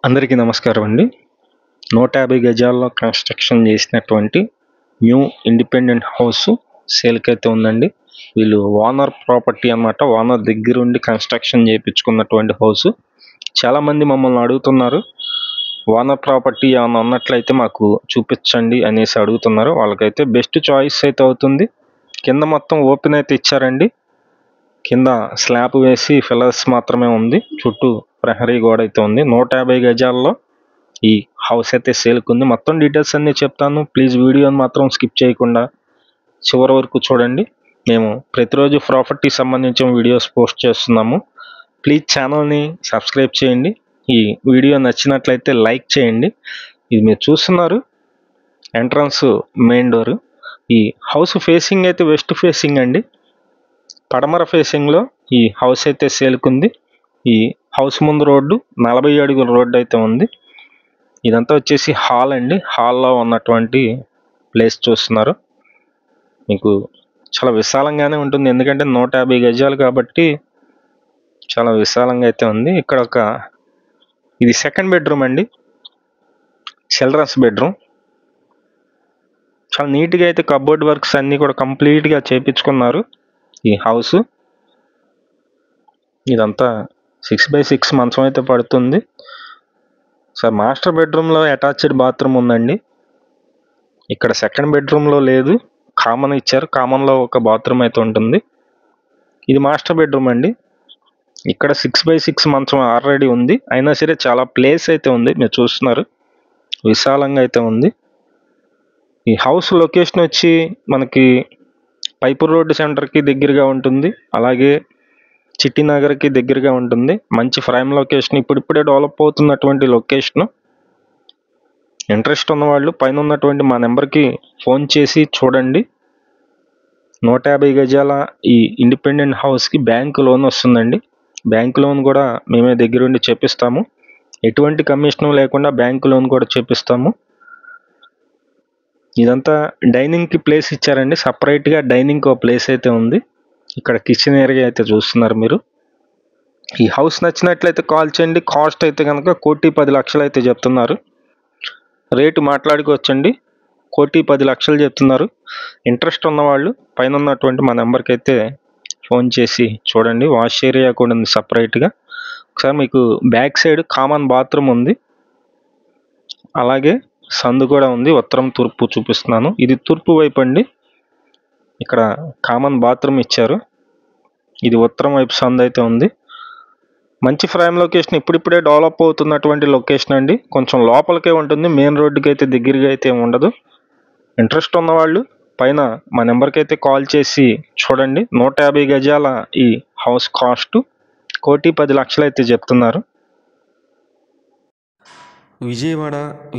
అందరికీ నమస్కారం అండి. 150 గజాల్లో కన్స్ట్రక్షన్ చేసినటువంటి న్యూ ఇండిపెండెంట్ హౌస్ సేల్కైతే ఉందండి. వీళ్ళు ఓనర్ ప్రాపర్టీ అన్నమాట. ఓనర్ దగ్గరుండి కన్స్ట్రక్షన్ చేయించుకున్నటువంటి హౌస్. చాలామంది మమ్మల్ని అడుగుతున్నారు, ఓనర్ ప్రాపర్టీ ఏమైనా ఉన్నట్లయితే మాకు చూపించండి అనేసి అడుగుతున్నారు. వాళ్ళకైతే బెస్ట్ చాయిస్ అయితే అవుతుంది. కింద మొత్తం ఓపెన్ అయితే ఇచ్చారండి. కింద స్లాబ్ వేసి ఫిల్లర్స్ మాత్రమే ఉంది. చుట్టూ ప్రహరీ గోడ అయితే ఉంది. 150 గజాల్లో ఈ హౌస్ అయితే సేల్కి ఉంది. మొత్తం డీటెయిల్స్ అన్నీ చెప్తాను. ప్లీజ్ వీడియోని మాత్రం స్కిప్ చేయకుండా చివరి వరకు చూడండి. మేము ప్రతిరోజు ప్రాపర్టీ సంబంధించిన వీడియోస్ పోస్ట్ చేస్తున్నాము. ప్లీజ్ ఛానల్ని సబ్స్క్రైబ్ చేయండి. ఈ వీడియో నచ్చినట్లయితే లైక్ చేయండి. ఇది మీరు చూస్తున్నారు ఎంట్రన్స్ మెయిన్ డోర్. ఈ హౌస్ ఫేసింగ్ అయితే వెస్ట్ ఫేసింగ్ అండి. పడమర ఫేసింగ్లో ఈ హౌస్ అయితే సేల్కుంది. ఈ హౌస్ ముందు రోడ్డు 40 అడుగుల రోడ్డు అయితే ఉంది. ఇదంతా వచ్చేసి హాల్ అండి. హాల్లో ఉన్నటువంటి ప్లేస్ చూస్తున్నారు. మీకు చాలా విశాలంగానే ఉంటుంది, ఎందుకంటే 150 గజాలు కాబట్టి చాలా విశాలంగా అయితే ఉంది. ఇక్కడ ఇది సెకండ్ బెడ్రూమ్ అండి, చిల్డ్రన్స్ బెడ్రూమ్. చాలా నీట్గా అయితే కబోర్డ్ వర్క్స్ అన్నీ కూడా కంప్లీట్గా చేయించుకున్నారు ఈ హౌస్. ఇదంతా 6x6 మంచం అయితే పడుతుంది. సార్ మాస్టర్ బెడ్రూమ్లో అటాచ్డ్ బాత్రూమ్ ఉందండి. ఇక్కడ సెకండ్ బెడ్రూమ్లో లేదు, కామన్ ఇచ్చారు. కామన్లో ఒక బాత్రూమ్ అయితే ఉంటుంది. ఇది మాస్టర్ బెడ్రూమ్ అండి. ఇక్కడ 6x6 మంచం ఆల్రెడీ ఉంది, అయినా సరే చాలా ప్లేస్ అయితే ఉంది. మీరు చూస్తున్నారు విశాలంగా అయితే ఉంది. ఈ హౌస్ లొకేషన్ వచ్చి మనకి పైపూర్ రోడ్డు సెంటర్కి దగ్గరగా ఉంటుంది, అలాగే చిట్టినగర్కి దగ్గరగా ఉంటుంది. మంచి ప్రైమ్ లొకేషన్, ఇప్పుడిప్పుడే డెవలప్ అవుతున్నటువంటి లొకేషన్. ఇంట్రెస్ట్ ఉన్నవాళ్ళు పైన ఉన్నటువంటి మా నెంబర్కి ఫోన్ చేసి చూడండి. 150 గజాల ఈ ఇండిపెండెంట్ హౌస్కి బ్యాంకు లోన్ వస్తుందండి. బ్యాంకు లోన్ కూడా మేమే దగ్గరుండి చేపిస్తాము. ఎటువంటి కమిషన్ లేకుండా బ్యాంకు లోన్ కూడా చేపిస్తాము. ఇదంతా డైనింగ్కి ప్లేస్ ఇచ్చారండి. సపరేట్గా డైనింగ్కి ఒక ప్లేస్ అయితే ఉంది. ఇక్కడ కిచెన్ ఏరియా అయితే చూస్తున్నారు మీరు. ఈ హౌస్ నచ్చినట్లయితే కాల్ చేయండి. కాస్ట్ అయితే కనుక 1,10,00,000 అయితే చెప్తున్నారు. రేటు మాట్లాడుకోవచ్చండి. 1,10,00,000 చెప్తున్నారు. ఇంట్రెస్ట్ ఉన్నవాళ్ళు పైన ఉన్నటువంటి మా నెంబర్కి అయితే ఫోన్ చేసి చూడండి. వాష్ ఏరియా కూడా ఉంది సపరేట్గా. ఒకసారి మీకు బ్యాక్ సైడ్ కామన్ బాత్రూమ్ ఉంది, అలాగే సందు కూడా ఉంది. ఉత్తరం తూర్పు చూపిస్తున్నాను. ఇది తూర్పు వైపు అండి. ఇక్కడ కామన్ బాత్రూమ్ ఇచ్చారు. ఇది ఉత్తరం వైపు సందు అయితే ఉంది. మంచి ప్రైమ్ లొకేషన్, ఇప్పుడిప్పుడే డెవలప్ అవుతున్నటువంటి లొకేషన్ అండి. కొంచెం లోపలికే ఉంటుంది, మెయిన్ రోడ్డుకి అయితే దగ్గరగా అయితే ఉండదు. ఇంట్రెస్ట్ ఉన్నవాళ్ళు పైన మా నెంబర్కి అయితే కాల్ చేసి చూడండి. 150 గజాల ఈ హౌస్ కాస్ట్ 1,10,00,000 అయితే చెప్తున్నారు.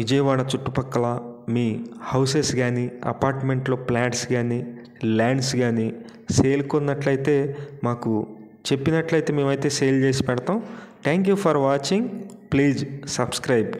విజయవాడ చుట్టుపక్కల మీ హౌసెస్ కానీ, అపార్ట్మెంట్లో ఫ్లాట్స్ కానీ, ల్యాండ్స్ కానీ సేల్కున్నట్లయితే మాకు చెప్పినట్లయితే మేమైతే సేల్ చేసి పెడతాం. Thank you for watching. Please subscribe.